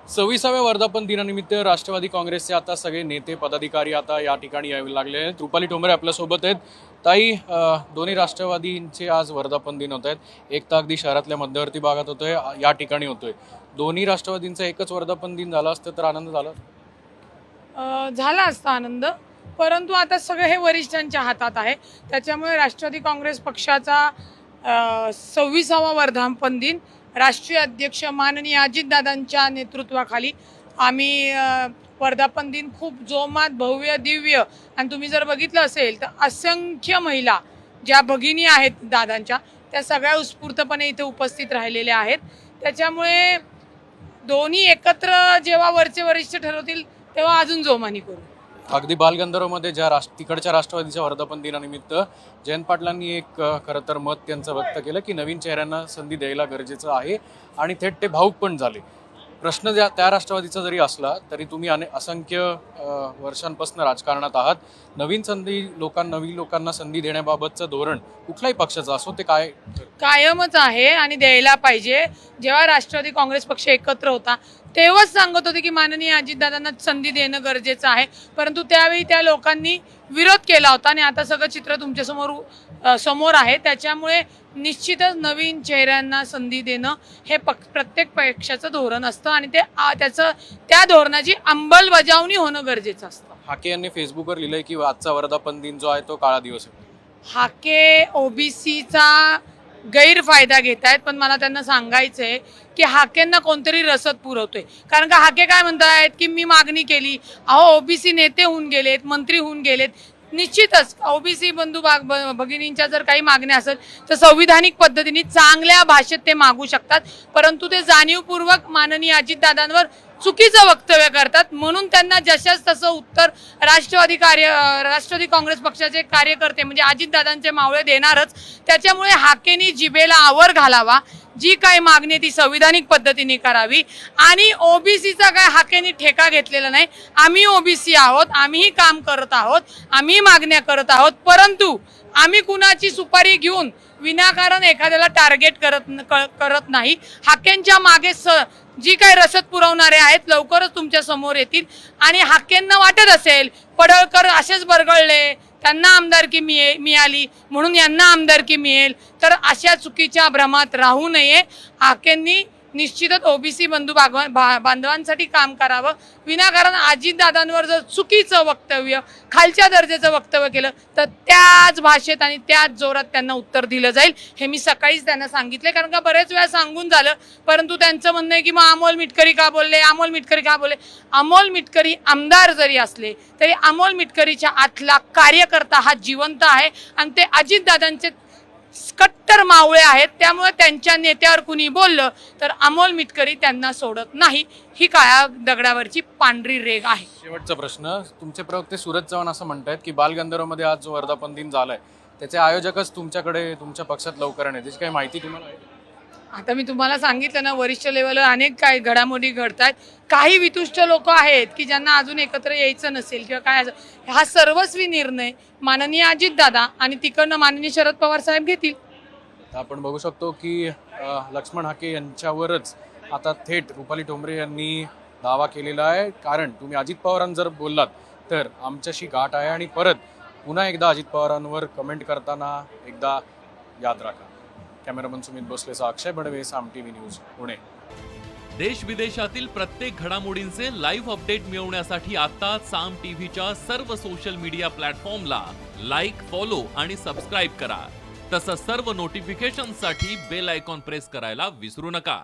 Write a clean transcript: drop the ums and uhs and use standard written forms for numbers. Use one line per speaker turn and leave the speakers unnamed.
26व्या वर्धापन दिनानिमित्त राष्ट्रवादी काँग्रेसचे आता सगळे नेते पदाधिकारी आता या ठिकाणी यावे लागले आहेत। रुपाली ठोंबरे आपल्यासोबत आहेत। ताई, दोन्ही राष्ट्रवादींचे आज वर्धापन दिन होत आहेत। एक तर अगदी शहरातल्या मध्यवर्ती भागात होतोय, या ठिकाणी होतोय। दोन्ही राष्ट्रवादींचा एकच वर्धापन दिन झाला असतं तर आनंद
झाला असता आनंद, परंतु आता सगळं हे वरिष्ठांच्या हातात आहे। त्याच्यामुळे राष्ट्रवादी काँग्रेस पक्षाचा 26वा वर्धापन दिन राष्ट्रीय अध्यक्ष माननीय अजितदादांच्या नेतृत्वाखाली आम्ही वर्धापन दिन खूप जोमात, भव्य, दिव्य, आणि तुम्ही जर बघितलं असेल तर असंख्य महिला ज्या भगिनी आहेत दादांच्या, त्या सगळ्या उत्स्फूर्तपणे इथे उपस्थित राहिलेल्या आहेत। त्याच्यामुळे दोन्ही एकत्र जेव्हा वरचे वरिष्ठ ठरवतील तेव्हा अजून जोमानी करू।
अगदी बालगंधर्वमध्ये तिकडच्या राष्ट्रवादीच्या वर्धापन दिनानिमित्त जयंत पाटलांनी एक खरं तर मत त्यांचं व्यक्त केलं की नवीन चेहऱ्यांना संधी द्यायला गरजेचं आहे, आणि थेट ते भाऊक पण झाले। प्रश्न त्या राष्ट्रवादीचा जरी असला तरी तुम्ही असंख्य वर्षांपासून राजकारणात आहात। नवीन लोकांना संधी देण्याबाबतचं धोरण कुठल्याही पक्षाचं असो ते
कायमच आहे आणि द्यायला पाहिजे। जेव्हा राष्ट्रवादी काँग्रेस पक्ष एकत्र होता तेव्हाच सांगत होते की माननीय अजितदादांना संधी देणं गरजेचं आहे, परंतु त्यावेळी त्या लोकांनी विरोध केला होता आणि आता सगळं चित्र तुमच्या समोर आहे। त्याच्यामुळे निश्चितच नवीन चेहऱ्यांना संधी देणं हे प्रत्येक पक्षाचं धोरण असतं आणि त्या धोरणाची अंमलबजावणी होणं गरजेचं असतं।
हाके यांनी फेसबुकवर लिहिलंय की आजचा वर्धापन दिन जो आहे तो काळा दिवस आहे।
हाके ओबीसीचा गैरफायदा घेत आहेत, पण मला त्यांना सांगायचंय की हाकेंना कोणतरी रसद पुरवतोय। कारण का हाके काय म्हणतायत की मी मागणी केली, अहो ओबीसी नेते होऊन गेलेत, मंत्री होऊन गेलेत। निश्चितच ओबीसी बंधू भगिनींच्या जर काही मागण्या असेल तर संविधानिक पद्धतीने चांगल्या भाषेत ते मागू शकतात, परंतु ते जाणीवपूर्वक माननीय अजितदादांवर चुकीचं वक्तव्य करतात, म्हणून त्यांना जशाच तसं उत्तर राष्ट्रवादी काँग्रेस पक्षाचे कार्यकर्ते म्हणजे अजितदादांचे मावळे देणारच। त्याच्यामुळे हाकेनी जिभेला आवर घालावा, जी काही मागणी ती संविधानिक पद्धतीने करावी, आणि ओबीसीचा काय हाकेनी ठेका घेतलेला नाही। आम्ही ओबीसी आहोत, आम्हीही काम करत आहोत, आम्ही मागण्या करत आहोत, परंतु आम्ही कुणाची सुपारी घेऊन विनाकारण एखाद्याला टार्गेट करत नाही। हाकेंच्या मागे जी काही रसद पुरवणारे आहेत लवकरच तुमच्या समोर येतील, आणि हाकेंना वाटत असेल पडळकर असेच बरगळले, त्यांना आमदारकी मिळाली म्हणून यांना आमदारकी मिळेल, तर अशा चुकीच्या भ्रमात राहू नये। हाकेंनी निश्चितच ओबीसी बंधू बांधवांसाठी काम करावं। विनाकारण अजितदादांवर जर चुकीचं वक्तव्य, खालच्या दर्जाचं वक्तव्य केलं तर त्याच भाषेत आणि त्याच जोरात त्यांना उत्तर दिलं जाईल, हे मी सकाळीच त्यांना सांगितले। कारण का बरेच वेळा सांगून झालं, परंतु त्यांचं म्हणणं आहे की मग अमोल मिटकरी का बोलले, अमोल मिटकरी का बोलले। अमोल मिटकरी आमदार जरी असले तरी अमोल मिटकरीच्या आतला कार्यकर्ता हा जिवंत आहे, आणि ते अजितदादांचे कट्टर मावळे आहेत। त्यामुळे त्यांच्या नेत्यावर कुणी बोललं तर अमोल मिटकरी त्यांना सोडत नाही, ही काळ्या दगडावरची पांढरी रेघ आहे।
शेवटचा प्रश्न, तुमचे प्रवक्ते सूरज चव्हाण असं म्हणतात की बालगंधर्वमध्ये आज जो वर्धापन दिन झालाय त्याचे आयोजकच तुमच्याकडे तुमच्या पक्षात लवकर येणार, त्याची काही माहिती तुम्हाला आहे?
आता मी तुम्हाला सांगितलं ना, वरिष्ठ लेवलवर अनेक काही घडामोडी घडतात। काही वितुष्ट लोक आहेत की ज्यांना अजून एकत्र यायचं नसेल किंवा काय, हा सर्वस्वी निर्णय माननीय अजितदादा आणि तिकडनं माननीय शरद पवार साहेब घेतील।
आपण बघू शकतो की लक्ष्मण हाके यांच्यावरच आता थेट रुपाली ठोंबरे यांनी दावा केलेला आहे, कारण तुम्ही अजित पवारांना जर बोललात तर आमच्याशी गाठ आहे, आणि परत पुन्हा एकदा अजित पवारांवर कमेंट करताना एकदा याद राखा। कॅमेरामन सुमित भोसलेसह अक्षय बडवे, साम टीव्ही न्यूज, पुणे।
देश विदेशातील प्रत्येक घडामोडींचे लाईव्ह अपडेट मिळवण्यासाठी आता साम टीव्हीच्या सर्व सोशल मीडिया प्लॅटफॉर्मला लाईक, फॉलो आणि सबस्क्राईब करा। तसंच सर्व नोटिफिकेशनसाठी बेल आयकॉन प्रेस करायला विसरू नका।